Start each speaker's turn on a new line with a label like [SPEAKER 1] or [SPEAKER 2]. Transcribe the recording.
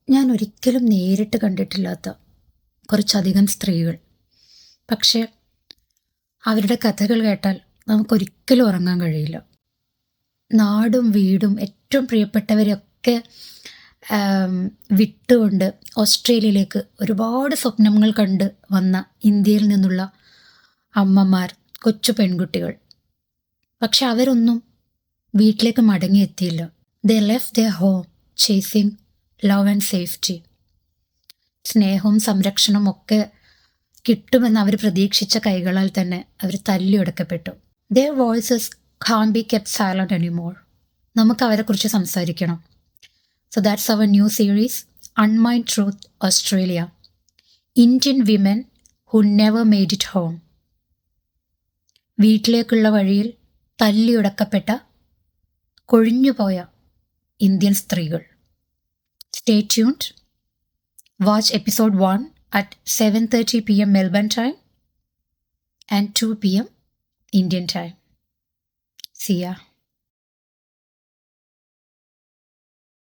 [SPEAKER 1] ഞാൻ ഒരിക്കലും നേരിട്ട് കണ്ടിട്ടില്ലാത്ത കുറച്ചധികം സ്ത്രീകൾ. പക്ഷേ അവരുടെ കഥകൾ കേട്ടാൽ നമുക്കൊരിക്കലും ഉറങ്ങാൻ കഴിയില്ല. നാടും വീടും ഏറ്റവും പ്രിയപ്പെട്ടവരെയൊക്കെ വിട്ടുകൊണ്ട് ഓസ്ട്രേലിയയിലേക്ക് ഒരുപാട് സ്വപ്നങ്ങൾ കണ്ട് വന്ന ഇന്ത്യയിൽ നിന്നുള്ള അമ്മമാർ, കൊച്ചു പെൺകുട്ടികൾ. പക്ഷെ അവരൊന്നും വീട്ടിലേക്ക് മടങ്ങിയെത്തിയില്ല. They left their home chasing love and safety. സ്നേഹവും സംരക്ഷണവും ഒക്കെ കിട്ടുമെന്ന് അവർ പ്രതീക്ഷിച്ച കൈകളാൽ തന്നെ അവർ തല്ലിയൊടുക്കപ്പെട്ടു. Their voices can't be kept silent anymore. നമുക്ക് അവരെക്കുറിച്ച് സംസാരിക്കണം. So that's our new series, Unmind Truth Australia. Indian women who never made it home. വീട്ടിലേക്കുള്ള വഴിയിൽ തല്ലിയുടക്കപ്പെട്ട, കൊഴിഞ്ഞുപോയ ഇന്ത്യൻ സ്ത്രീകൾ. Stay tuned. Watch episode 1 at 7:30 p.m. Melbourne time and 2 p.m. Indian time. See ya.